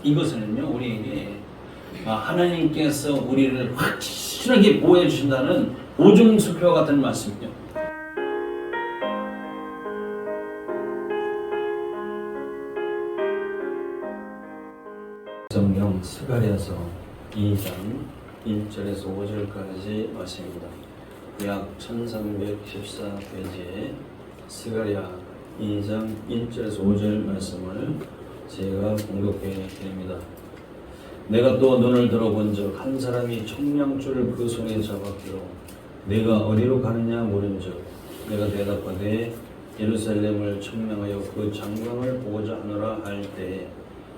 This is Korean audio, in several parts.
이것은요 우리에게 하나님께서 우리를 확실하게 보호해 주신다는 보증수표 같은 말씀이요. 성경 스가랴서 2장 1절에서 5절까지 말씀입니다. 약 1314페이지에 스가랴 2장 1절에서 5절 말씀을 제가 공독해 드립니다. 내가 또 눈을 들어본 적 한 사람이 청량줄을 그 손에 잡았기로 내가 어디로 가느냐 물은즉 내가 대답하되 예루살렘을 청량하여 그 장관을 보고자 하노라 할 때에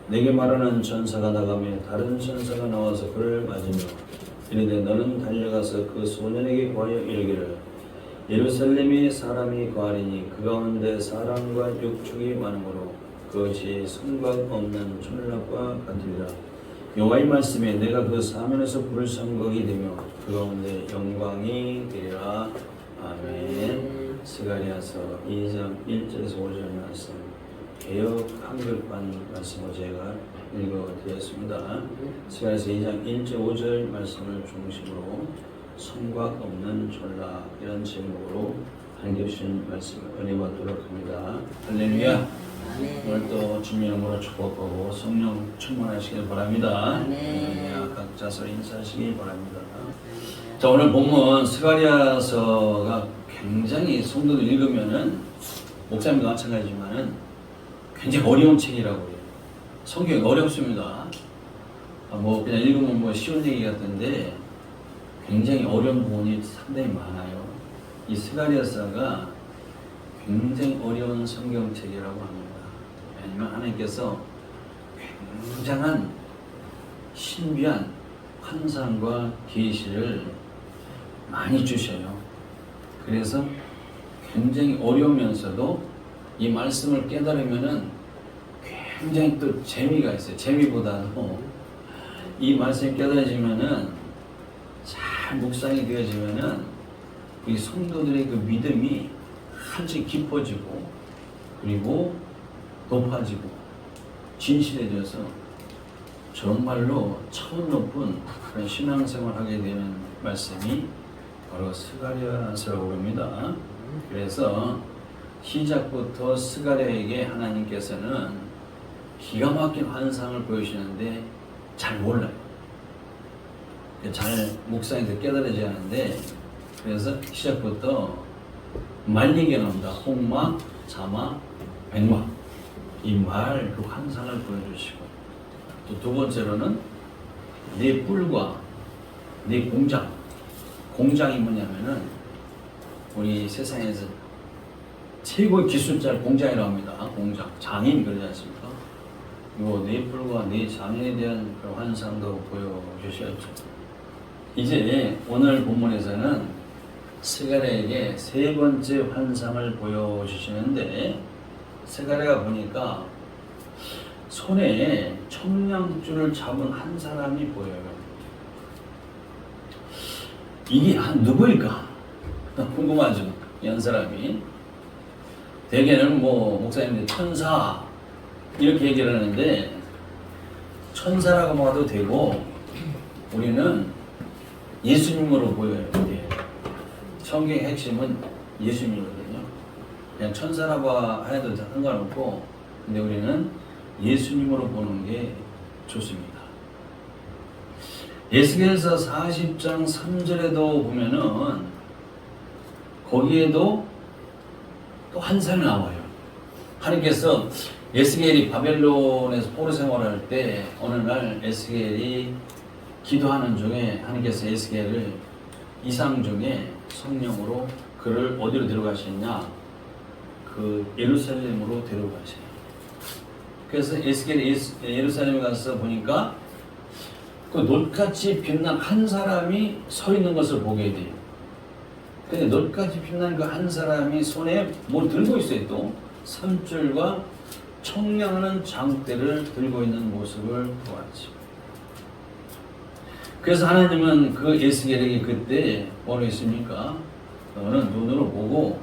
내게 말하는 천사가 나가며 다른 천사가 나와서 그를 맞으며 이르되 너는 달려가서 그 소년에게 구하여 이르기를 예루살렘이 사람이 거하리니 그 가운데 사람과 육축이 많으므로 그것이 성곽 없는村락과 같으리라. 여호와의 말씀에 내가 그 사면에서 부를 성곽이 되며 그 가운데 영광이 되리라. 아멘. 스가랴서 2장 1절에서 5절 말씀 개역 한글판 말씀을 제가 읽어드렸습니다. 스가랴서 2장 1절 5절 말씀을 중심으로 성곽 없는 졸라 이런 제목으로 하나님 주신 말씀을 은혜 받도록 합니다. 할렐루야. 오늘 또 주님의 이름으로 축복하고 성령 충만하시길 바랍니다. 할렐루야. 각자 서로 인사하시길 바랍니다. 자, 오늘 본문 스가랴서가 굉장히 성도들 읽으면은 목사님도 마찬가지지만은 굉장히 어려운 책이라고 해요. 성경이 어렵습니다. 뭐 그냥 읽으면 뭐 쉬운 얘기 같은데 굉장히 어려운 부분이 상당히 많아요. 이 스가랴서가 굉장히 어려운 성경책이라고 합니다. 왜냐하면 하나님께서 굉장한 신비한 환상과 계시를 많이 주셔요. 그래서 굉장히 어려우면서도 이 말씀을 깨달으면은 굉장히 또 재미가 있어요. 재미보다도 이 말씀이 깨달아지면은 잘 묵상이 되어지면은 이 성도들의 그 믿음이 한층 깊어지고 그리고 높아지고 진실해져서 정말로 차원 높은 그런 신앙생활을 하게 되는 말씀이 바로 스가랴서라고 합니다. 그래서 시작부터 스가랴에게 하나님께서는 기가 막힌 환상을 보여주시는데 잘 몰라요. 잘 묵상이 깨달아지지 않는데 그래서 시작부터 말얘기가 나옵니다. 홍마, 자마, 백마 이 말 그 환상을 보여주시고 또 두 번째로는 네 뿔과 네 공장이 뭐냐면은 우리 세상에서 최고의 기술자 공장이라고 합니다. 공장, 장인 그러지 않습니까? 요 네 뿔과 네 장인에 대한 그런 환상도 보여주셨죠. 이제 오늘 본문에서는 스가랴에게 세 번째 환상을 보여주시는데 스가랴가 보니까 손에 청량줄을 잡은 한 사람이 보여요. 이게 누구일까? 궁금하죠? 이 사람이. 대개는 뭐 목사님들 천사 이렇게 얘기를 하는데 천사라고 봐도 되고 우리는 예수님으로 보여요. 이게. 성경의 핵심은 예수님이거든요. 그냥 천사라고 해도 상관없고 근데 우리는 예수님으로 보는 게 좋습니다. 에스겔서 40장 3절에도 보면은 거기에도 또 환상이 나와요. 하나님께서 에스겔이 바벨론에서 포로 생활할 때 어느 날 에스겔이 기도하는 중에 하나님께서 에스겔을 이상 중에 성령으로 그를 어디로 데려가시냐? 그 예루살렘으로 데려가셔요. 그래서 에스겔이 예루살렘에 가서 보니까 그 놋같이 빛난 한 사람이 서 있는 것을 보게 돼요. 근데 놋같이 빛난 그 한 사람이 손에 뭘 들고 있어요. 또 삼줄과 청량하는 장대를 들고 있는 모습을 보았죠. 그래서 하나님은 그 에스겔에게 그때 뭐라고 했습니까? 너는 눈으로 보고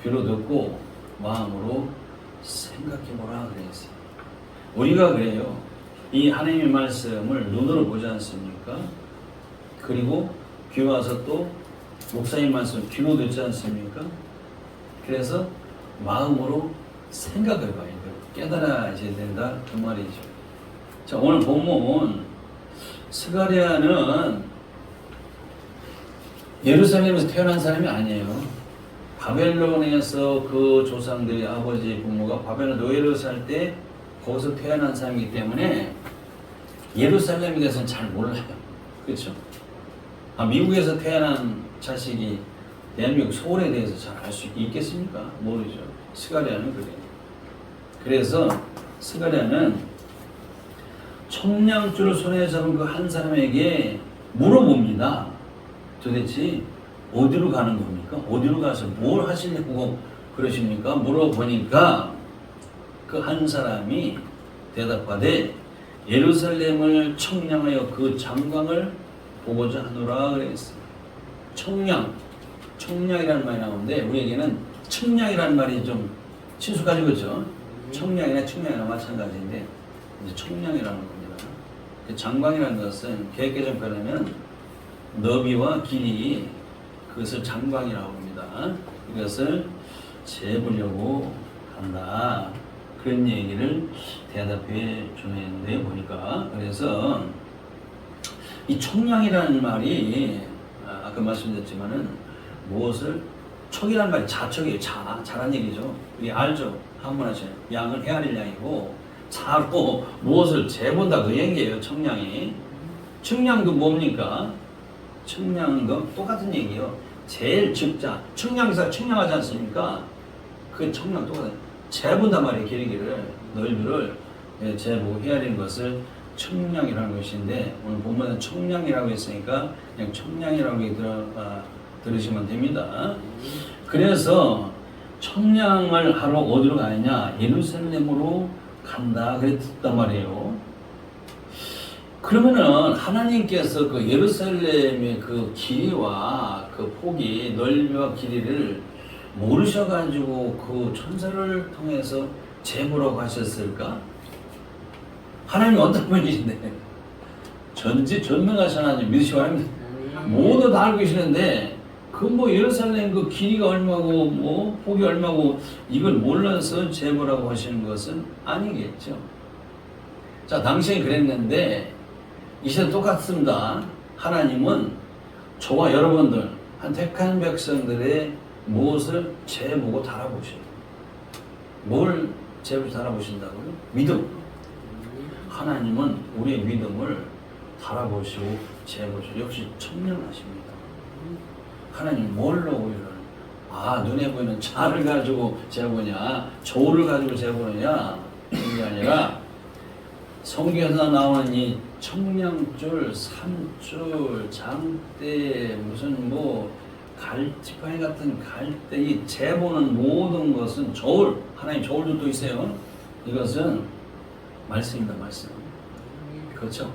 귀로 듣고 마음으로 생각해보라 그랬어요. 우리가 그래요. 이 하나님의 말씀을 눈으로 보지 않습니까? 그리고 귀 와서 또 목사님 말씀 귀로 듣지 않습니까? 그래서 마음으로 생각을 봐야 돼요. 깨달아야 된다 그 말이죠. 자, 오늘 본문 스가랴는 예루살렘에서 태어난 사람이 아니에요. 바벨론에서 그 조상들의 아버지 부모가 바벨론 노예로 살 때 거기서 태어난 사람이기 때문에 예루살렘에 대해서는 잘 몰라요. 그렇죠? 미국에서 태어난 자식이 대한민국 서울에 대해서 잘 알 수 있겠습니까? 모르죠. 스가랴는 그래요. 그래서 스가랴는 청량줄을 손에 잡은 그 한 사람에게 물어봅니다. 도대체 어디로 가는 겁니까? 어디로 가서 뭘 하시려고 그러십니까? 물어보니까 그 한 사람이 대답하되 예루살렘을 청량하여 그 장광을 보고자 하노라 그랬어요. 청량이라는 말이 나오는데 우리에게는 청량이라는 말이 좀 친숙하죠, 그렇죠? 청량이나 청량이나 마찬가지인데 이제 청량이라는 겁니다. 장광이라는 것은 개혁개정편에는 너비와 길이 그것을 장광이라고 합니다. 이것을 재보려고 한다. 그런 얘기를 대답해 주는데 보니까 그래서 이 청량이라는 말이 아까 말씀드렸지만은 무엇을 척이라는 말이 자척이에요. 자란 얘기죠. 우리 알죠? 한번 하셔요. 양을 헤아릴 양이고 자로 무엇을 재본다 그 얘기예요. 청량이. 청량도 뭡니까? 청량도 똑같은 얘기예요. 제일 적자. 청량기사 청량하지 않습니까? 그 청량 똑같아요. 재본단 말이에요. 길이를 넓이를 재보고 헤아리는 것을 청량이라는 것인데 오늘 본문은 청량이라고 했으니까 그냥 청량이라고 들으시면 됩니다. 그래서 청량을 하러 어디로 가느냐? 예루살렘으로 간다 그랬단 말이에요. 그러면은 하나님께서 그 예루살렘의 그 길이와 그 폭이 넓이와 길이를 모르셔가지고 그 천사를 통해서 재보라고 하셨을까? 하나님이 어떤 분이신데 전지전능하신 하나님 믿으시기 바랍니다. 모두 다 알고 계시는데 그 뭐 예루살렘 그 길이가 얼마고 뭐 폭이 얼마고 이걸 몰라서 재보라고 하시는 것은 아니겠죠. 자, 당시에 그랬는데 이제 똑같습니다. 하나님은 저와 여러분들 한 택한 백성들의 무엇을 재보고 달아보셔요. 뭘 재보고 달아보신다고요? 믿음. 하나님은 우리의 믿음을 달아보시고 재보시고 역시 청량하십니다. 하나님 뭘로 우리를 눈에 보이는 자를 가지고 재보냐 조를 가지고 재보느냐 그게 아니라 성경에서 나오는 이 청량줄, 산줄, 장대 무슨 뭐 지팡이 같은 갈대 이 재보는 모든 것은 저울 하나님 저울도 또 있어요. 이것은 말씀입니다. 말씀. 그렇죠?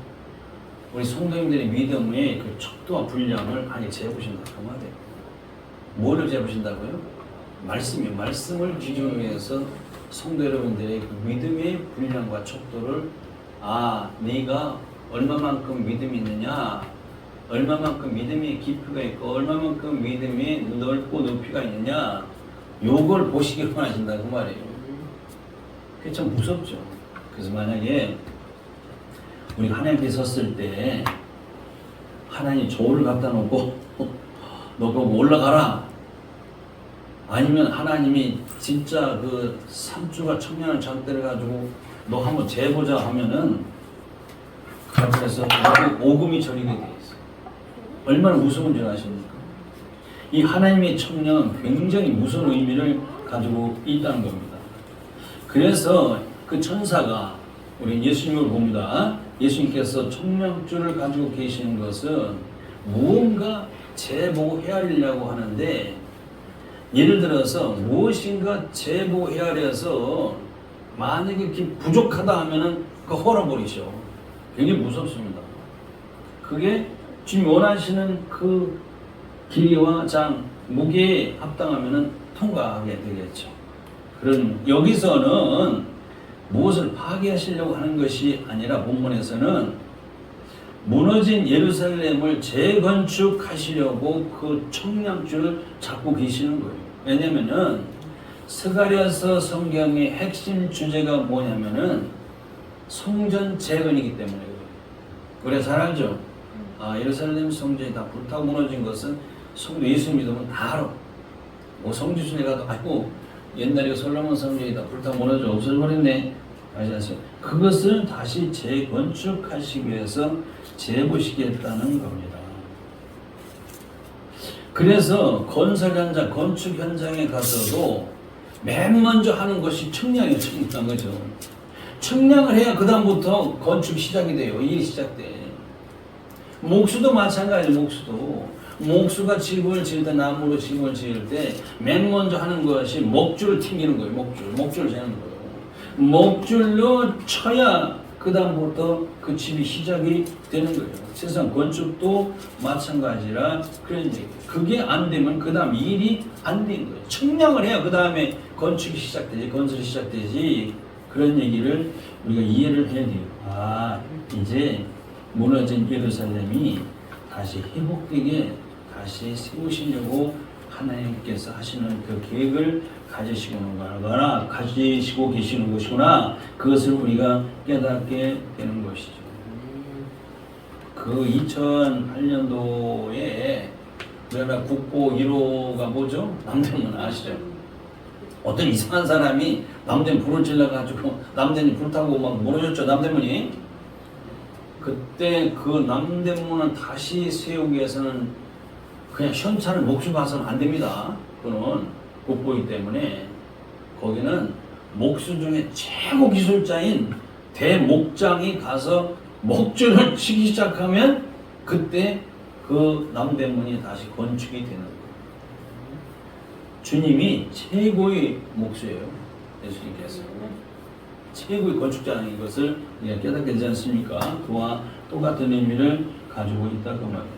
우리 성도님들의 믿음의 그 척도와 분량을 아니 재보신다 그 말이에요. 뭐를 재보신다고요? 말씀이요. 말씀을 기준으로 해서 성도 여러분들의 그 믿음의 분량과 척도를 네가 얼마만큼 믿음이 있느냐, 얼마만큼 믿음의 깊이가 있고 얼마만큼 믿음이 넓고 높이가 있느냐 요걸 보시기를 원하신다 그 말이에요. 그게 참 무섭죠. 그래서 만약에 우리가 하나님께 섰을 때 하나님 조를 갖다 놓고 너 그거 올라가라 아니면 하나님이 진짜 그 산주가 청량한 장대를 가지고 너 한번 재보자 하면은 그래서 오금이 저리게 돼 있어요. 얼마나 무서운 줄 아십니까? 이 하나님의 청량은 굉장히 무서운 의미를 가지고 있다는 겁니다. 그래서 그 천사가 우리 예수님을 봅니다. 예수님께서 청량줄을 가지고 계시는 것은 무언가 재보고 헤아리려고 하는데 예를 들어서 무엇인가 재보고 헤아려서 만약에 이렇게 부족하다 하면은 그거 헐어버리죠. 굉장히 무섭습니다. 그게 주님 원하시는 그 길이와 장, 무게에 합당하면은 통과하게 되겠죠. 그런 여기서는 무엇을 파괴하시려고 하는 것이 아니라 본문에서는 무너진 예루살렘을 재건축하시려고 그 청량줄을 잡고 계시는 거예요. 왜냐면은 스가랴서 성경의 핵심 주제가 뭐냐면은 성전 재건이기 때문에. 그래 잘 알죠? 예루살렘 성전이 다 불타고 무너진 것은 성도 예수 믿으면 다 알아. 뭐 성지순례 가도 아이고 옛날에 솔로몬 성전이 다 불타고 무너져 없어져버렸네. 알지 않습니까? 그것을 다시 재건축하시기 위해서 재보시겠다는 겁니다. 그래서 건설 현장, 건축 현장에 가서도 맨 먼저 하는 것이 청량이에요. 청량한 거죠. 청량을 해야 그 다음부터 건축 시작이 돼요. 일이 시작돼. 목수도 마찬가지예요. 목수가 집을 지을 때, 나무로 집을 지을 때 맨 먼저 하는 것이 목줄을 튕기는 거예요. 목줄을 재는 거예요. 목줄로 쳐야 그 다음부터 그 집이 시작이 되는 거예요. 세상 건축도 마찬가지라 그런 얘기. 그게 안 되면 그 다음 일이 안 되는 거예요. 청량을 해야 그 다음에 건축이 시작되지, 건설이 시작되지. 그런 얘기를 우리가 이해를 해야 돼요. 이제 무너진 예루살렘이 다시 회복되게 다시 세우시려고 하나님께서 하시는 그 계획을 가지시고 계시는 것이구나. 그것을 우리가 깨닫게 되는 것이죠. 그 2008년도에 우리나라 국보 1호가 뭐죠? 남대문 아시죠? 어떤 이상한 사람이 남대문 불을 질러가지고 남대문이 불타고 막 무너졌죠. 남대문이. 그때 그 남대문을 다시 세우기 위해서는 그냥 현찰을 목수 봐서는 안 됩니다. 그거는 국보이기 때문에 거기는 목수 중에 최고 기술자인 대목장이 가서 목줄을 치기 시작하면 그때 그 남대문이 다시 건축이 되는 거예요. 주님이 최고의 목수예요. 예수님께서. 최고의 건축자인 것을 우리가 깨닫게 되지 않습니까? 그와 똑같은 의미를 가지고 있다고 말이에요.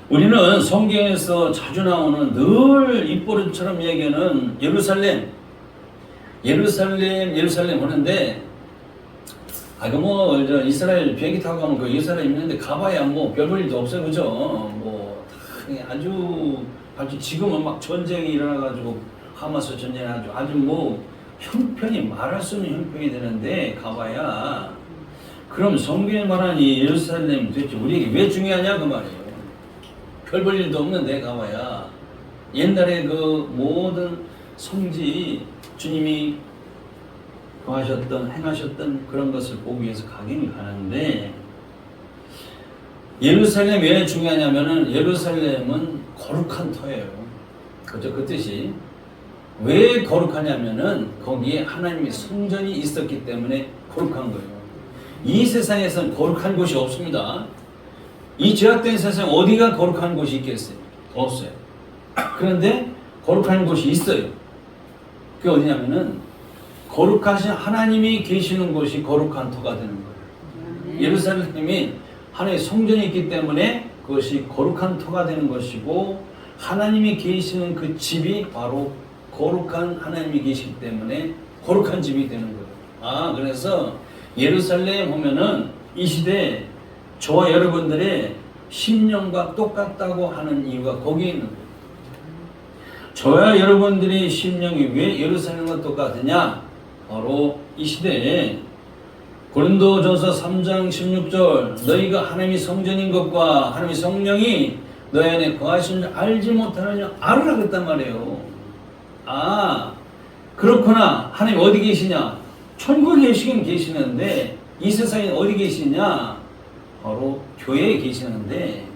우리는 성경에서 자주 나오는 늘 입버릇처럼 얘기하는 예루살렘 하는데 이스라엘 비행기 타고 가면 그 예루살렘 있는데 가봐야 뭐 별 볼 일도 없어요. 그죠? 뭐 아주 지금은 막 전쟁이 일어나가지고 하마스 전쟁이 아주 뭐 형편이 말할 수 없는 형편이 되는데 가봐야 그럼 성경에 말한 이 예루살렘 도대체 우리에게 왜 중요하냐 그 말이에요. 별 볼 일도 없는데 가봐야 옛날에 그 모든 성지 주님이 행하셨던 그런 것을 보기 위해서 가긴 가는데 예루살렘 왜 중요하냐면은 예루살렘은 거룩한 터예요. 그죠? 그 뜻이 왜 거룩하냐면은 거기에 하나님의 성전이 있었기 때문에 거룩한 거예요. 이 세상에서는 거룩한 곳이 없습니다. 이 죄악된 세상 어디가 거룩한 곳이 있겠어요? 없어요. 그런데 거룩한 곳이 있어요. 그게 어디냐면은 거룩하신 하나님이 계시는 곳이 거룩한 터가 되는 거예요. 예루살렘이 하나님의 성전이 있기 때문에 그것이 거룩한 터가 되는 것이고 하나님이 계시는 그 집이 바로 거룩한 하나님이 계시기 때문에 거룩한 집이 되는 거예요. 그래서 예루살렘 보면은 이 시대에 저와 여러분들의 심령과 똑같다고 하는 이유가 거기에 있는 거예요. 저와 여러분들의 심령이 왜 예루살렘과 똑같으냐? 바로 이 시대에 고린도전서 3장 16절 너희가 하나님의 성전인 것과 하나님의 성령이 너희 안에 거하시는 줄 알지 못하느냐 알으라 그랬단 말이에요. 그렇구나. 하나님 어디 계시냐? 천국에 계시긴 계시는데 이 세상에 어디 계시냐? 바로 교회에 계시는데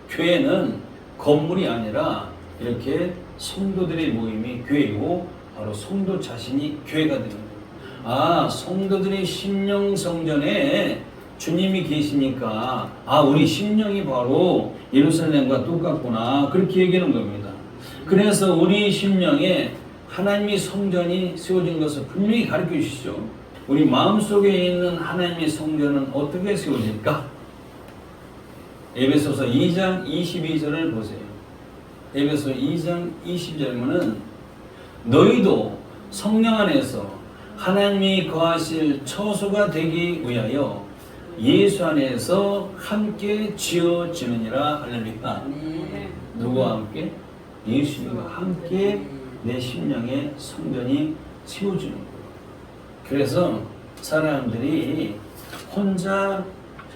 교회는 건물이 아니라 이렇게 성도들의 모임이 교회이고 바로 성도 자신이 교회가 되는 거예요. 성도들의 심령 성전에 주님이 계시니까 우리 심령이 바로 예루살렘과 똑같구나 그렇게 얘기하는 겁니다. 그래서 우리 심령에 하나님의 성전이 세워진 것을 분명히 가르쳐 주시죠. 우리 마음속에 있는 하나님의 성전은 어떻게 세워질까? 에베소서 2장 22절을 보세요. 에베소 2장 22절에는 너희도 성령 안에서 하나님이 거하실 처소가 되기 위하여 예수 안에서 함께 지어지느니라. 할렐루야. 누구와 함께? 예수님과 함께 내 심령의 성전이 세워지는 거예요. 그래서 사람들이 혼자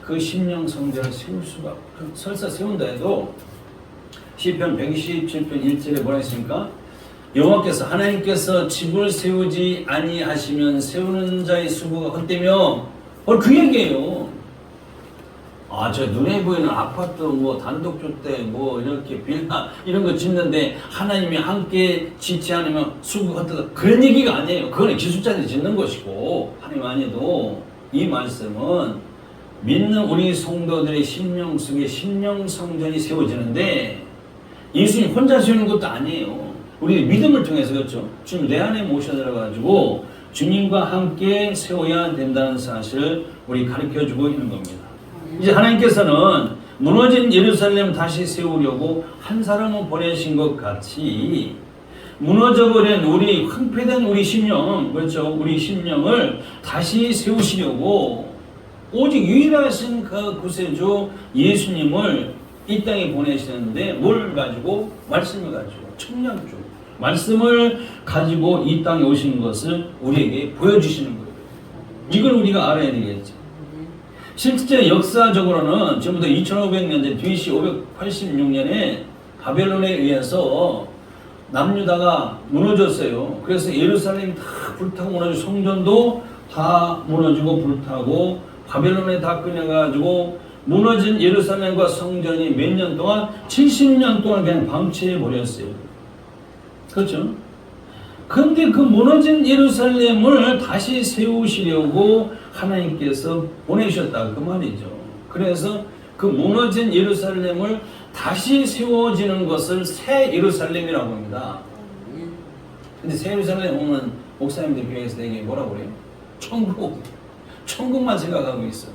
그 심령 성전을 세울 수가, 설사 세운다 해도 시편 127편 1절에 뭐라 했습니까? 여호와께서 하나님께서 집을 세우지 아니하시면 세우는 자의 수고가 헛되며, 그 얘기예요. 저 눈에 보이는 아파트 뭐 단독주택 뭐 이렇게 빌라 이런 거 짓는데 하나님이 함께 짓지 않으면 수고가 헛되다, 그런 얘기가 아니에요. 그거는 기술자들이 짓는 것이고 하나님 아니도, 이 말씀은 믿는 우리 성도들의 심령 속에 심령 성전이 세워지는데 예수님 혼자 세우는 것도 아니에요. 우리 믿음을 통해서, 그렇죠? 주님 내 안에 모셔 들어가지고 주님과 함께 세워야 된다는 사실을 우리 가르쳐주고 있는 겁니다. 이제 하나님께서는 무너진 예루살렘을 다시 세우려고 한 사람을 보내신 것 같이 무너져버린 우리 황폐된 우리 심령, 그렇죠? 우리 심령을 다시 세우시려고 오직 유일하신 그 구세주 예수님을 이 땅에 보내시는데, 뭘 가지고? 말씀을 가지고, 청량주 말씀을 가지고 이 땅에 오신 것을 우리에게 보여주시는 거예요. 이걸 우리가 알아야 되겠죠. 실제 역사적으로는 전부터 2500년 전 BC 586년에 바벨론에 의해서 남유다가 무너졌어요. 그래서 예루살렘이 다 불타고 무너지고 성전도 다 무너지고 불타고 바벨론에 다 끌려가지고 무너진 예루살렘과 성전이 몇 년 동안 70년 동안 그냥 방치해 버렸어요. 그렇죠? 근데 그 무너진 예루살렘을 다시 세우시려고 하나님께서 보내셨다, 그 말이죠. 그래서 그 무너진 예루살렘을 다시 세워지는 것을 새 예루살렘이라고 합니다. 근데 새 예루살렘 오면 목사님들 교회에서 되게 뭐라고 그래요? 천국만 생각하고 있어.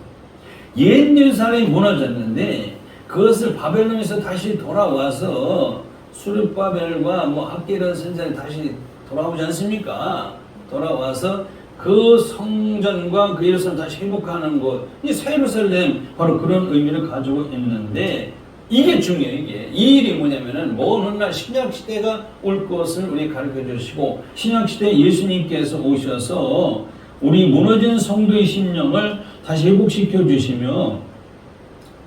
옛 예루살렘이 무너졌는데 그것을 바벨론에서 다시 돌아와서 수르바벨과 뭐 학계론 선지자들이 다시 돌아오지 않습니까? 돌아와서 그 성전과 그 예루살렘 다시 회복하는 것, 이 새 예루살렘 바로 그런 의미를 가지고 있는데, 이게 중요해요. 이게 이 일이 뭐냐면은 먼 훗날 신약 시대가 올 것을 우리 가르쳐 주시고, 신약 시대 예수님께서 오셔서 우리 무너진 성도의 심령을 다시 회복시켜 주시며,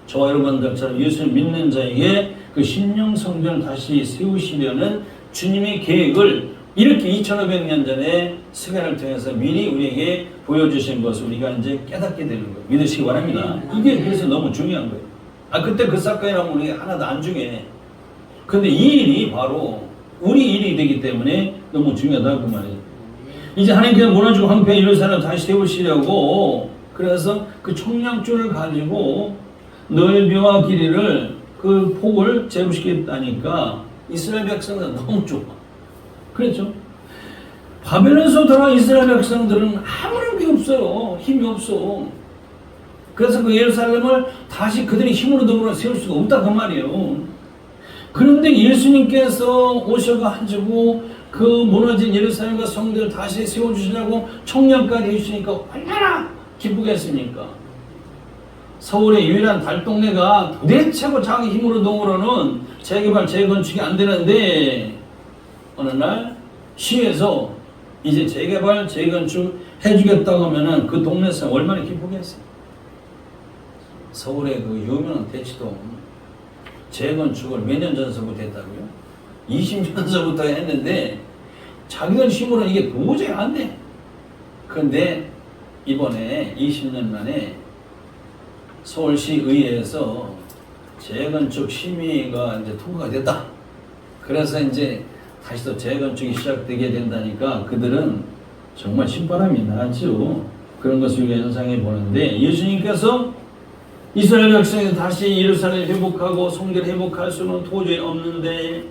저와 여러분들처럼 예수를 믿는 자에게 그 심령 성전을 다시 세우시려는 주님의 계획을 이렇게 2500년 전에 스가랴를 통해서 미리 우리에게 보여주신 것을 우리가 이제 깨닫게 되는 거예요. 믿으시기 바랍니다. 이게 그래서 너무 중요한 거예요. 그때 그 사건이라면 우리가 하나도 안 중요해. 근데 이 일이 바로 우리 일이 되기 때문에 너무 중요하다고 말이에요. 이제 하나님께서 무너지고 황폐한 예루살렘을 다시 세우시려고, 그래서 그 청량줄을 가지고 넓이와 길이를 그 폭을 재부시켰다니까 이스라엘 백성들은 너무 좁아. 그렇죠? 바벨론에서 돌아온 이스라엘 백성들은 아무런 게 없어요. 힘이 없어. 그래서 그 예루살렘을 다시 그들의 힘으로 더불어 세울 수가 없다 그 말이에요. 그런데 예수님께서 오셔가지고 그 무너진 예루살렘과 성전을 다시 세워주시려고 청량까지 해주시니까 얼마나 기쁘겠습니까? 서울의 유일한 달동네가 도대체고 자기 힘으로 동으로는 재개발, 재건축이 안 되는데 어느 날 시에서 이제 재개발, 재건축 해주겠다고 하면은 그 동네 사람 얼마나 기쁘겠어요. 서울의 그 유명한 대치동 재건축을 몇 년 전서부터 했다고요? 20년 전서부터 했는데 자기들 힘으로는 이게 도저히 안 돼. 그런데 이번에 20년 만에 서울시 의회에서 재건축 심의가 이제 통과가 됐다. 그래서 이제 다시 또 재건축이 시작되게 된다니까 그들은 정말 신바람이 나죠. 그런 것을 우리가 연상해 보는데, 예수님께서 이스라엘 백성이 다시 예루살렘 회복하고 성전 회복할 수는 도저히 없는데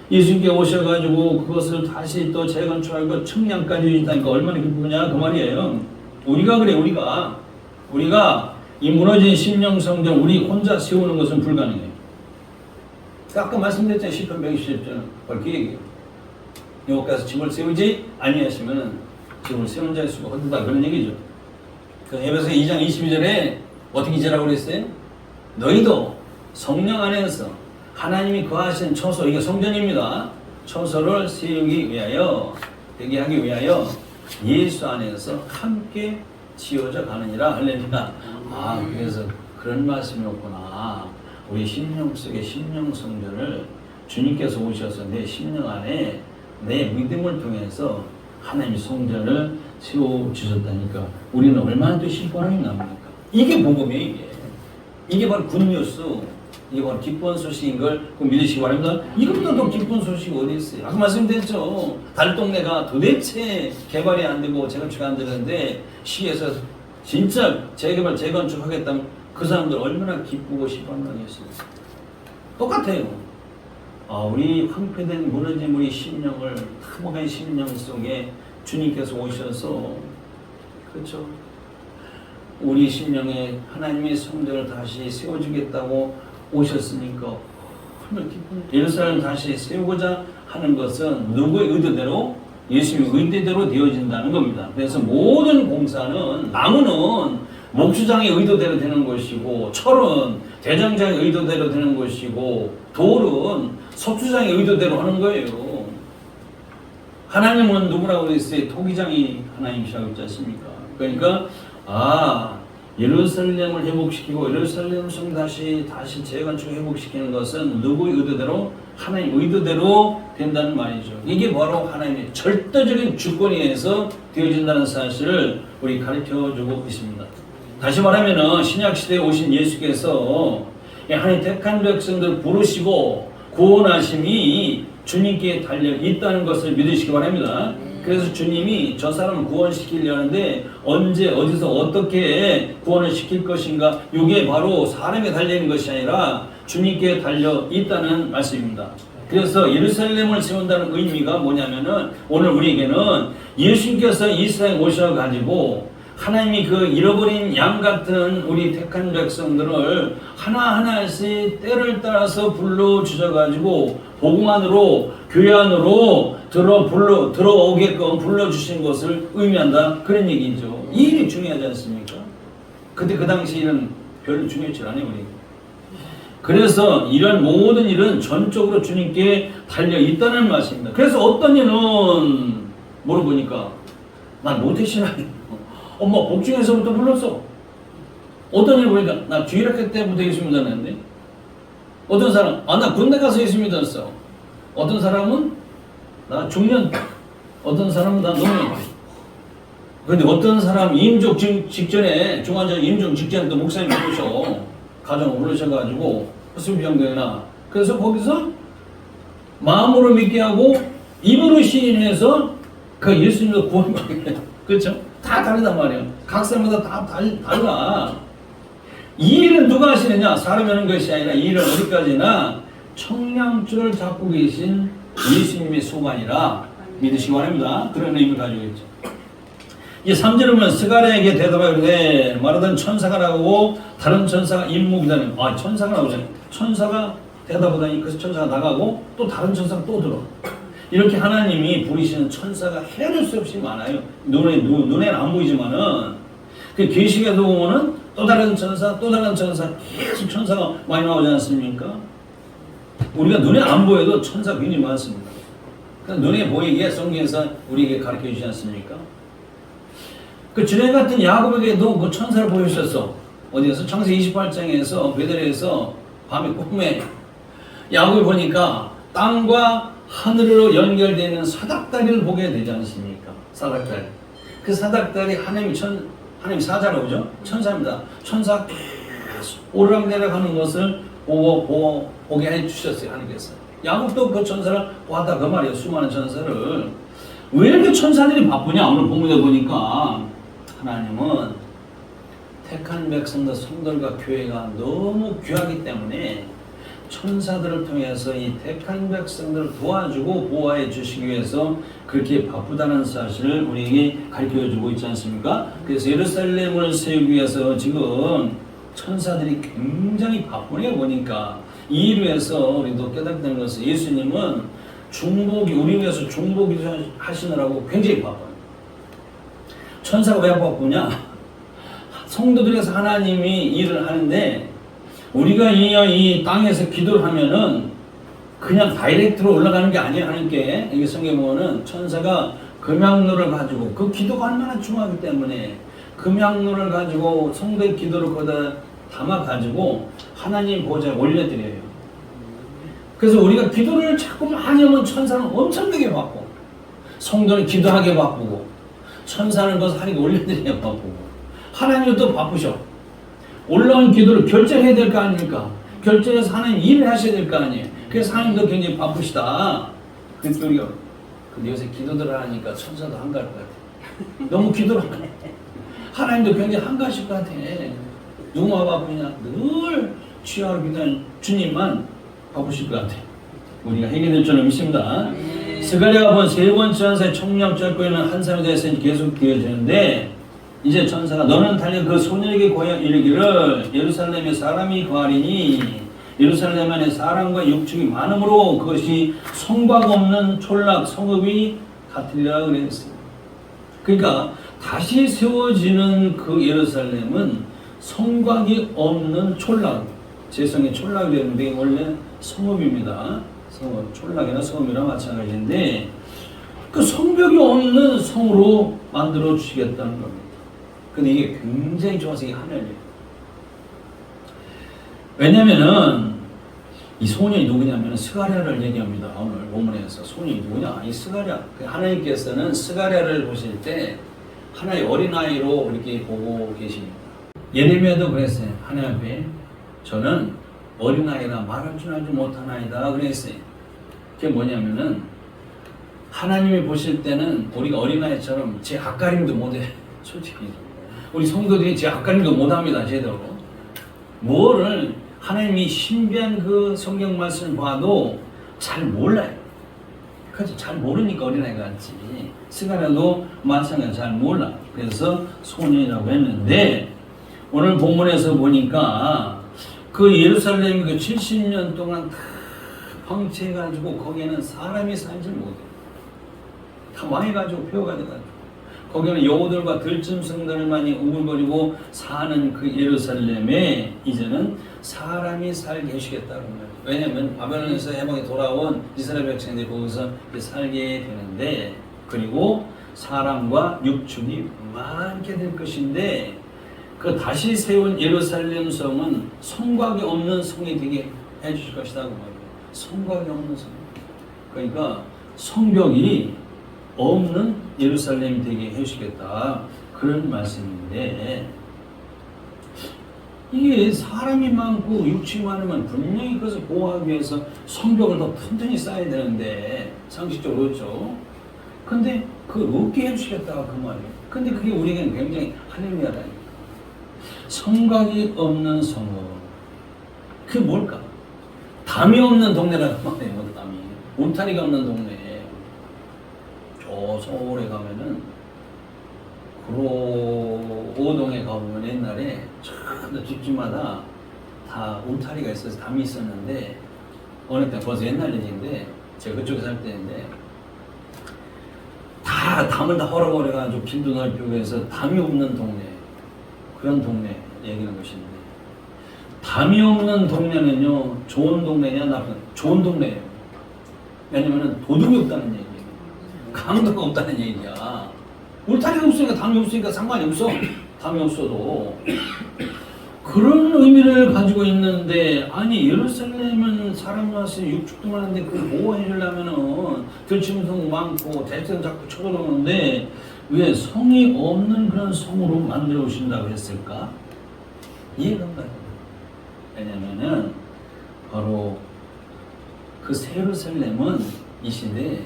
예수님께 오셔가지고 그것을 다시 또 재건축하고 청량까지 해주니까 얼마나 기쁘냐 그 말이에요. 우리가 그래, 우리가 이 무너진 심령 성전 우리 혼자 세우는 것은 불가능해요. 아까 말씀드렸잖아요. 시편 120편 바로 그 얘기예요. 여호와께서 집을 세우지 아니하시면 지금 세운 자의 수가 헛되다 그런 얘기죠. 그 에베소 2장 22절에 어떻게 지라고 그랬어요? 너희도 성령 안에서 하나님이 거하신 처소, 이게 성전입니다. 처소를 세우기 위하여, 되게 하기 위하여 예수 안에서 함께 지어져 가느니라. 할렐루야. 아, 그래서 그런 말씀이었구나. 우리 심령 속의 심령 성전을 주님께서 오셔서 내 심령 안에 내 믿음을 통해서 하나님의 성전을 세워주셨다니까 우리는 얼마나 또 신바람이 납니까? 이게 복음이에요. 이게 바로 굿뉴스, 이게 바로 기쁜 소식인 걸 믿으시기 바랍니다. 이것보다 더 기쁜 소식이 어디 있어요? 아까 말씀드렸죠. 달동네가 도대체 개발이 안 되고 재건축이 안 되는데 시에서 진짜 재개발 재건축하겠다면 그 사람들 얼마나 기쁘고 시방하겠습니까? 똑같아요. 우리 황폐된 무너진 우리 심령을 타복한 심령 속에 주님께서 오셔서, 그렇죠, 우리 심령에 하나님의 성전을 다시 세워주겠다고 오셨으니까 얼마나 기쁜. 예루살렘을 다시 세우고자 하는 것은 누구의 의도대로? 예수님의 의도대로 되어진다는 겁니다. 그래서 모든 공사는, 나무는 목수장의 의도대로 되는 것이고, 철은 대장장의 의도대로 되는 것이고, 돌은 석수장의 의도대로 하는 거예요. 하나님은 누구라고 했어요? 토기장이 하나님이시라고 했지 않습니까? 그러니까 예루살렘을 회복시키고 예루살렘 성 다시 재건축 회복시키는 것은 누구의 의도대로? 하나님 의도대로 된다는 말이죠. 이게 바로 하나님의 절대적인 주권에 의해서 되어진다는 사실을 우리 가르쳐주고 있습니다. 다시 말하면 신약시대에 오신 예수께서 하나님 택한 백성들 부르시고 구원하심이 주님께 달려 있다는 것을 믿으시기 바랍니다. 그래서 주님이 저 사람을 구원시키려는데 언제 어디서 어떻게 구원을 시킬 것인가, 이게 바로 사람에 달려있는 것이 아니라 주님께 달려 있다는 말씀입니다. 그래서 예루살렘을 세운다는 의미가 뭐냐면은 오늘 우리에게는 예수님께서 이스라엘에 오셔가지고 하나님이 그 잃어버린 양 같은 우리 택한 백성들을 하나하나씩 때를 따라서 불러주셔가지고 복음 안으로, 교회 안으로 들어오게끔 불러주신 것을 의미한다, 그런 얘기죠. 이 일이 중요하지 않습니까? 근데 그 당시에는 별로 중요치 않아요, 우리. 그래서 이런 모든 일은 전적으로 주님께 달려 있다는 말씀입니다. 그래서 어떤 일은 물어보니까 난 모태신앙이에요. 엄마 복중에서부터 불렀어. 어떤 일 보니까 나 주일학교 때부터 예수 믿었는데, 어떤 사람 나 군대 가서 예수 믿었어. 어떤 사람은 나 중년, 어떤 사람은 나 노년. 그런데 어떤 사람 임종 직전에, 중환자 임종 직전에 또 목사님 부르셔, 가정을 부르셔가지고 수비병대나, 그래서 거기서 마음으로 믿게 하고 입으로 시인해서 그 예수님도 구원받게 해요. 그렇죠? 다 다르단 말이에요. 각 사람마다 다 달라. 이 일은 누가 하시느냐? 사람이 하는 것이 아니라 이 일은 어디까지나 청량줄을 잡고 계신 예수님의 소관이라 믿으시기 바랍니다. 그런 의미를 가지고 있죠. 이 3절에 보면 스가랴에게 대답하되 말하던 천사가 나가고 다른 천사가 임묵이다는, 천사가 나오잖아요. 천사가 대답하더니 그 천사가 나가고 또 다른 천사가 또 들어. 이렇게 하나님이 부리시는 천사가 헤아릴 수 없이 많아요. 눈에는 안 보이지만은, 그 계시록에도 보면은 또 다른 천사, 또 다른 천사, 계속 천사가 많이 나오지 않습니까? 우리가 눈에 안 보여도 천사가 굉장히 많습니다. 그러니까 눈에 보이게 성경에서 우리에게 가르쳐 주지 않습니까? 그 주님 같은 야곱에게도 그 천사를 보여주셨어. 어디에서? 창세기 28장에서 베델에서 밤에 꿈에 야곱이 보니까 땅과 하늘로 연결되는 사닥다리를 보게 되지 않습니까? 사닥다리. 그 사닥다리 하나님 사자라고 그러죠? 천사입니다. 천사 계속 오르락내락 하는 것을 보게 해주셨어요, 하나님께서. 야곱도 그 천사를 보았다, 그 말이에요. 수많은 천사를. 왜 이렇게 천사들이 바쁘냐? 오늘 본문에 보니까 하나님은 택한 백성들, 성들과 교회가 너무 귀하기 때문에 천사들을 통해서 이 택한 백성들을 도와주고 보호해 주시기 위해서 그렇게 바쁘다는 사실을 우리에게 가르쳐주고 있지 않습니까? 그래서 예루살렘을 세우기 위해서 지금 천사들이 굉장히 바쁘게 보니까, 이 일을 위해서 우리도 깨닫는 것은 예수님은 우리 위해서 중보기 하시느라고 굉장히 바빠요. 천사가 왜 바쁘냐? 성도들에서 하나님이 일을 하는데 우리가 이 땅에서 기도를 하면은 그냥 다이렉트로 올라가는 게 아니에요. 하나님께. 이게 성경에 보면은 천사가 금양로를 가지고 그 기도가 얼마나 중요하기 때문에 금양로를 가지고 성도의 기도를 거기다 담아가지고 하나님 보좌에 올려드려요. 그래서 우리가 기도를 자꾸 많이 하면 천사는 엄청나게 바쁘고 성도는 기도하게 바쁘고 천사는 그것을 하나님께 올려드리게 바쁘고 하나님은 또 바쁘셔. 올라온 기도를 결정해야 될 거 아닙니까? 결정해서 하나님 일을 하셔야 될 거 아니에요. 그래서 하나님도 굉장히 바쁘시다. 그래서 우리가 근데 요새 기도들을 하니까 천사도 한가할 것 같아. 너무 기도를 하네. 하나님도 굉장히 한가하실 것 같아. 누가 바쁘냐? 늘 취하고 기도하는 주님만 바쁘실 것 같아. 우리가 해결될 줄은 믿습니다. 스가랴가 본 세 번째 천사의 청력 잡고 있는 한 사람에 대해서 계속 되어지는데 이제 천사가 너는 달려 그 소년에게 고여 이르기를 예루살렘에 사람이 거하리니 예루살렘 안에 사람과 육축이 많으므로 그것이 성곽 없는 촌락 성읍이 같으리라 그랬어요. 그러니까 다시 세워지는 그 예루살렘은 성곽이 없는 촌락, 제성의 촌락이 되는데 원래 성읍입니다. 성읍, 촌락이나 성읍이랑 마찬가지인데 그 성벽이 없는 성으로 만들어 주시겠다는 겁니다. 근데 이게 굉장히 좋아서 이게 하늘이에요. 왜냐면은 이 소년이 누구냐면 스가랴를 얘기합니다. 오늘 본문에서 소년이 누구냐? 이 스가랴. 하나님께서는 스가랴를 보실 때 하나의 어린아이로 이렇게 보고 계십니다. 예레미야도 그랬어요. 하나님 앞에 저는 어린아이라 말할 줄 알지 못하나이다 그랬어요. 그게 뭐냐면은 하나님이 보실 때는 우리가 어린아이처럼 제 앞가림도 못해. 솔직히 우리 성도들이 제 앞가림도 못합니다. 제대로. 뭐를 하나님이 신비한 그 성경 말씀을 봐도 잘 몰라요. 그렇지, 잘 모르니까 어린아이가 같지. 스가랴도 마찬가지로 잘 몰라. 그래서 소년이라고 했는데 오늘 본문에서 보니까 그 예루살렘이 그 70년 동안 다 방치해가지고 거기에는 사람이 살지 못해. 다 망해가지고 폐허가 돼가지고 거기는 여우들과 들짐승들만이 우글거리고 사는 그 예루살렘에 이제는 사람이 살게 해주겠다는 거예요. 왜냐하면 바벨론에서 해방에 돌아온 이스라엘 백성들이 거기서 살게 되는데 그리고 사람과 육축이 많게 될 것인데 그 다시 세운 예루살렘 성은 성곽이 없는 성이 되게 해주실 것이라고 말해요. 성곽이 없는 성. 그러니까 성벽이 없는 예루살렘이 되게 해주시겠다. 그런 말씀인데 이게 사람이 많고 육축이 많으면 분명히 그것을 보호하기 위해서 성벽을 더 튼튼히 쌓아야 되는데 상식적으로 그렇죠. 근데 그걸 없게 해주시겠다 그 말이에요. 근데 그게 우리에게는 굉장히 할렐루야라니까. 성곽이 없는 성읍. 그게 뭘까? 담이 없는 동네라는 말이에요. 담이. 울타리가 없는 동네. 저 서울에 가면은 구로오동에 가보면 옛날에 저 집집마다 다 울타리가 있어서 담이 있었는데 어느 때 벌써 옛날 얘기인데 제가 그쪽에 살 때인데 다 담을 다 헐어버려가지고 길도 넓히고 해서 담이 없는 동네 그런 동네 얘기하는 것인데 담이 없는 동네는요 좋은 동네냐 나쁜 좋은 동네예요. 왜냐면은 도둑이 없다는 얘기예요. 강도가 없다는 얘기야. 울타리가 없으니까 담이 없으니까 상관이 없어. 담이 없어도 그런 의미를 가지고 있는데 아니 예루살렘은 사람 와서 육축도 많은데 그걸 보호해 주려면은 들짐승 많고 대천 자꾸 쳐들어오는데 왜 성이 없는 그런 성으로 만들어 오신다고 했을까? 이해가 안 가요. 왜냐면은 바로 그 예루살렘은 이 시대에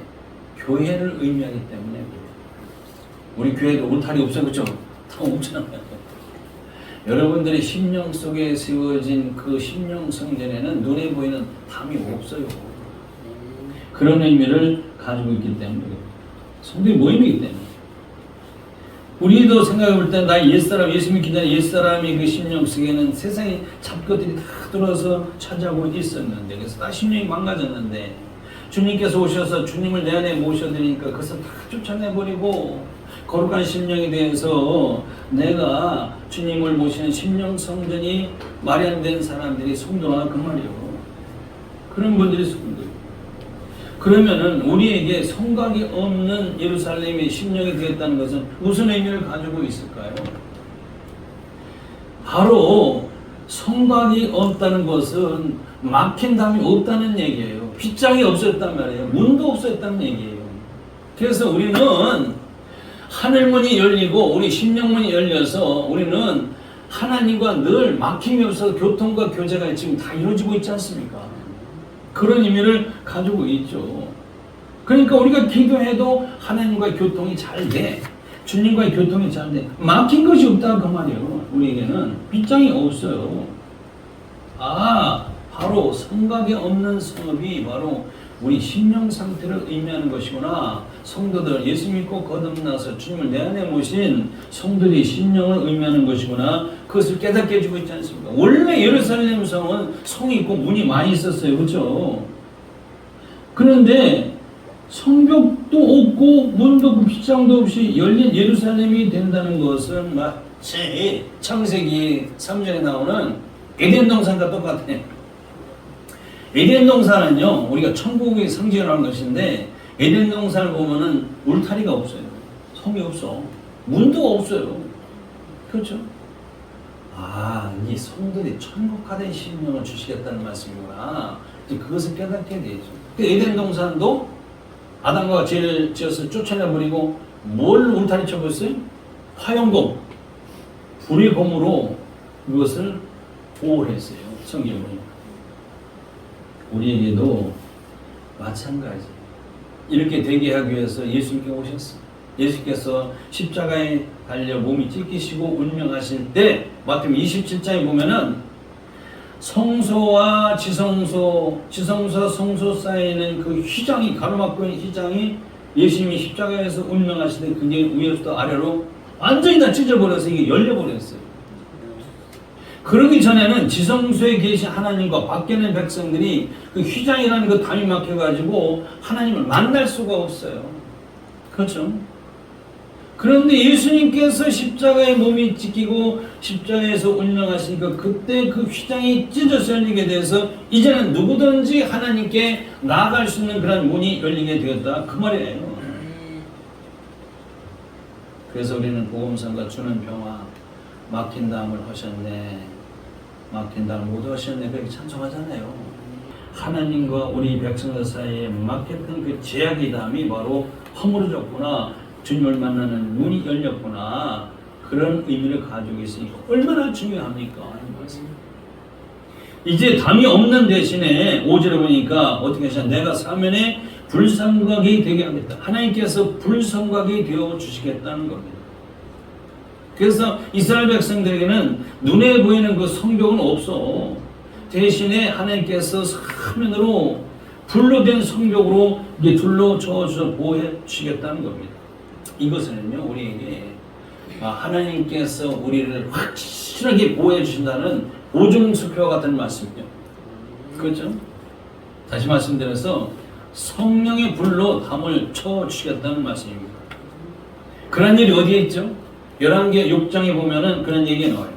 교회를 의미하기 때문에 우리 교회도 울타리 없어요. 그렇죠? 다 없잖아요. 여러분들의 심령 속에 세워진 그 심령 성전에는 눈에 보이는 담이 없어요. 그런 의미를 가지고 있기 때문에 성도의 모임이기 때문에 우리도 생각해 볼 때 나 옛사람 예수 믿기 전에 옛사람이 그 심령 속에는 세상에 잡것들이 다 들어서 차지하고 있었는데 그래서 다 심령이 망가졌는데 주님께서 오셔서 주님을 내 안에 모셔드리니까 그것을 다 쫓아내버리고 거룩한 심령에 대해서 내가 주님을 모시는 심령 성전이 마련된 사람들이 성도라 그 말이에요. 그런 분들이 성도. 그러면은 우리에게 성곽이 없는 예루살렘의 심령이 되었다는 것은 무슨 의미를 가지고 있을까요? 바로 성곽이 없다는 것은 막힌 담이 없다는 얘기예요. 빗장이 없었단 말이에요. 문도 없었다는 얘기예요. 그래서 우리는 하늘문이 열리고 우리 심령문이 열려서 우리는 하나님과 늘 막힘이 없어서 교통과 교제가 지금 다 이루어지고 있지 않습니까? 그런 의미를 가지고 있죠. 그러니까 우리가 기도해도 하나님과의 교통이 잘 돼. 주님과의 교통이 잘 돼. 막힌 것이 없다 그 말이에요. 우리에게는 빗장이 없어요. 바로 성곽이 없는 성읍이 바로 우리 심령 상태를 의미하는 것이구나. 성도들 예수 믿고 거듭나서 주님을 내 안에 모신 성도들의 심령을 의미하는 것이구나. 그것을 깨닫게 해주고 있지 않습니까? 원래 예루살렘 성은 성이 있고 문이 많이 있었어요. 그렇죠? 그런데 성벽도 없고 문도 없고 빗장도 없이 열린 예루살렘이 된다는 것은 마치 창세기 3절에 나오는 에덴 동산과 똑같아요. 에덴 동산은요, 우리가 천국의 상징이라는 것인데, 에덴 동산을 보면은 울타리가 없어요. 성이 없어. 문도 없어요. 그렇죠? 이 성들이 천국화된 심령을 주시겠다는 말씀이구나. 이제 그것을 깨닫게 되죠. 에덴 동산도 아담과 죄를 지어서 쫓아내버리고, 뭘 울타리 쳐버렸어요? 화영검, 불의 검으로 그것을 보호를 했어요. 성경을 보니까. 우리에게도 마찬가지. 이렇게 되게 하기 위해서 예수님께 오셨어요. 예수께서 십자가에 달려 몸이 찢기시고 운명하실 때 마태복음 27장에 보면은 성소와 지성소와 성소 사이에는 그 휘장이 가로막고 있는 휘장이 예수님이 십자가에서 운명하실 때 그게 위에서부터 아래로 완전히 다 찢어버려서 이게 열려버렸어요. 그러기 전에는 지성소에 계신 하나님과 밖에 있는 백성들이 그 휘장이라는 그 담이 막혀가지고 하나님을 만날 수가 없어요. 그렇죠? 그런데 예수님께서 십자가에 몸이 찢기고 십자가에서 운명하시니까 그때 그 휘장이 찢어서 열리게 돼서 이제는 누구든지 하나님께 나아갈 수 있는 그런 문이 열리게 되었다. 그 말이에요. 그래서 우리는 복음성과 주는 평화 막힌 담을 하셨네. 막힌 담을 못 하셨네. 그렇게 찬송하잖아요. 하나님과 우리 백성들 사이에 막혔던 그 제약의 담이 바로 허물어졌구나. 주님을 만나는 눈이 열렸구나. 그런 의미를 가지고 있으니까 얼마나 중요합니까? 이제 담이 없는 대신에 5절에 보니까 어떻게 하시냐. 내가 사면에 불성곽이 되게 하겠다. 하나님께서 불성곽이 되어 주시겠다는 겁니다. 그래서 이스라엘 백성들에게는 눈에 보이는 그 성벽은 없어. 대신에 하나님께서 사면으로 불로 된 성벽으로 이제 둘러쳐 주셔서 보호해 주시겠다는 겁니다. 이것은요, 우리에게 하나님께서 우리를 확실하게 보호해 주신다는 보증수표와 같은 말씀이죠. 그렇죠? 다시 말씀드려서 성령의 불로 담을 쳐 주시겠다는 말씀입니다. 그런 일이 어디에 있죠? 열왕기 6장에 보면은 그런 얘기가 나와요.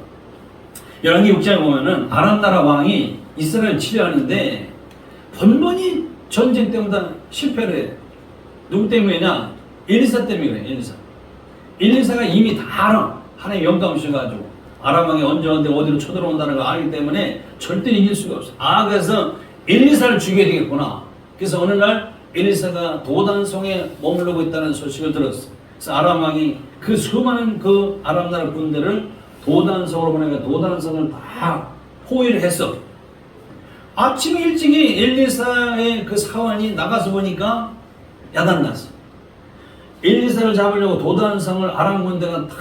열왕기 6장에 보면은 아람 나라 왕이 이스라엘을 치려하는데 번번이 전쟁 때마다 실패를 해요. 누구 때문이냐? 엘리사 때문에 그래요. 엘리사가 이미 다 알아. 하나님 영감 주셔가지고 아람 왕이 언제 어디로 쳐들어온다는 걸 알기 때문에 절대 이길 수가 없어. 그래서 엘리사를 죽여야 되겠구나. 그래서 어느 날 엘리사가 도단성에 머무르고 있다는 소식을 들었어. 그래서 아람 왕이 그 수많은 그 아람 나라 군대를 도단성으로 보내니까 도단성을 다 포위를 했어. 아침 일찍이 엘리사의 그 사환이 나가서 보니까 야단났어. 엘리사를 잡으려고 도단성을 아람 군대가 다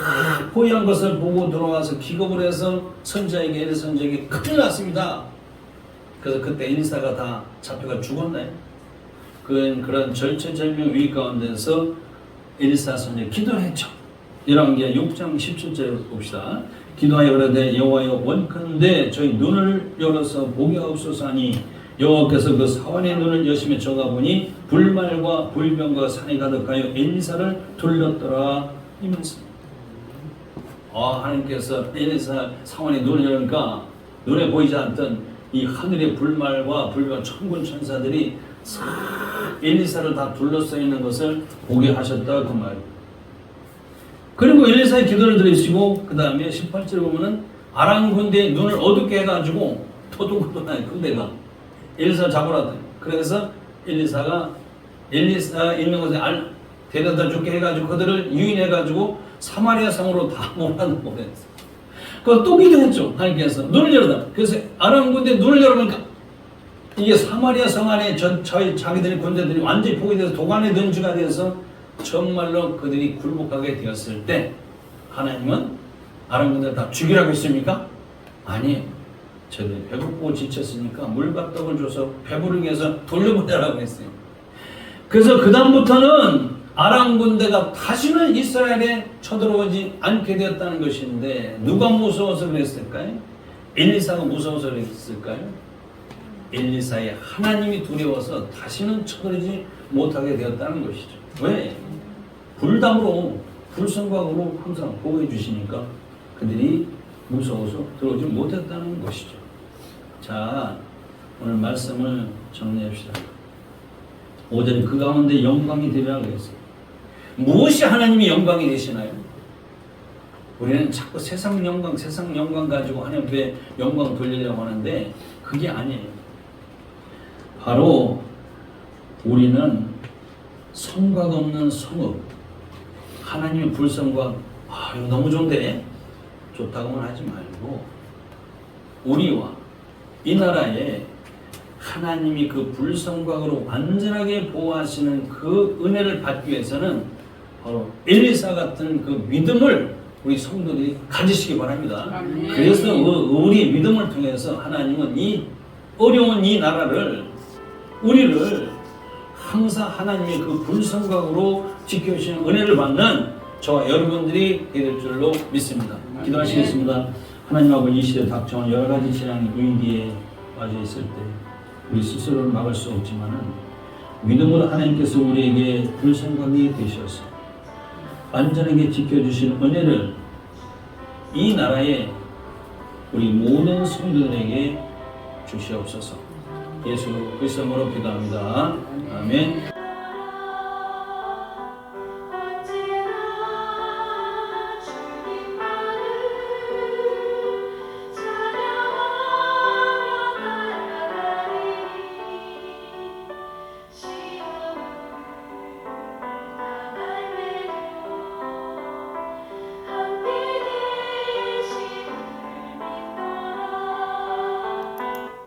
포위한 것을 보고 들어와서 기겁을 해서 선자에게 엘리사 선자에게 큰일 났습니다. 그래서 그때 엘리사가 다 잡혀가 죽었나요? 그런 절체절명 위기 가운데서 엘리사 선자 기도했죠. 열왕기 6장 17절에 봅시다. 기도하여 그러되 여호와여 원컨대 저희 눈을 열어서 보게 하옵소서 하니 여호와께서 그 사환의 눈을 여심에 쳐가 보니 불말과 불병과 산이 가득하여 엘리사를 둘렀더라 이 말씀. 하나님께서 엘리사 상원에 눈을 여니까 눈에 보이지 않던 이 하늘의 불말과 불과 천군 천사들이 싹 엘리사를 다 둘러싸 있는 것을 보게 하셨다 그 말. 그리고 엘리사의 기도를 들으시고 그 다음에 18절에 보면은 아람 군대의 눈을 어둡게 해가지고 토독토독한 군대가 엘리사 잡으라. 그래서 엘리사 있는 곳에 데려다 죽게 해가지고 그들을 유인해가지고 사마리아 성으로 다 몰아넣고 그랬어. 그거 또 기도했죠. 하나님께서 눈을 열어라. 그래서 아람 군대 눈을 열어보니까 이게 사마리아 성 안에 자기들의 군대들이 완전히 포위돼서 도관의 덩지가 되어서 정말로 그들이 굴복하게 되었을 때 하나님은 아람 군대를 다 죽이라고 했습니까? 아니에요. 저들이 배고프고 지쳤으니까 물과 떡을 줘서 배부르게 해서 돌려보내라고 했어요. 그래서 그 다음부터는 아람 군대가 다시는 이스라엘에 쳐들어오지 않게 되었다는 것인데 누가 무서워서 그랬을까요? 엘리사가 무서워서 그랬을까요? 엘리사의 하나님이 두려워서 다시는 쳐들어오지 못하게 되었다는 것이죠. 왜? 불담으로 불성곽으로 항상 보호해 주시니까 그들이 무서워서 들어오지 못했다는 것이죠. 자, 오늘 말씀을 정리합시다. 5절에 그 가운데 영광이 되리라고 했어요. 무엇이 하나님이 영광이 되시나요? 우리는 자꾸 세상 영광 가지고 하나님께 영광 돌리려고 하는데 그게 아니에요. 바로 우리는 성곽 없는 성읍, 하나님의 불성곽, 이거 너무 좋은데? 좋다고만 하지 말고 우리와 이 나라에 하나님이 그 불성곽으로 완전하게 보호하시는 그 은혜를 받기 위해서는 바로 엘리사 같은 그 믿음을 우리 성도들이 가지시기 바랍니다. 아멘. 그래서 우리의 믿음을 통해서 하나님은 이 어려운 이 나라를 우리를 항상 하나님의 그 불성곽으로 지켜주시는 은혜를 받는 저와 여러분들이 될 줄로 믿습니다. 기도하시겠습니다. 하나님 아버지, 이 시대 닥쳐온 여러 가지 재앙이 위기에 빠져 있을 때 우리 스스로를 막을 수 없지만은 믿음으로 하나님께서 우리에게 불성곽이 되셔서 안전하게 지켜주신 은혜를 이 나라에 우리 모든 성도들에게 주시옵소서. 예수 그리스도로 기도합니다. 아멘.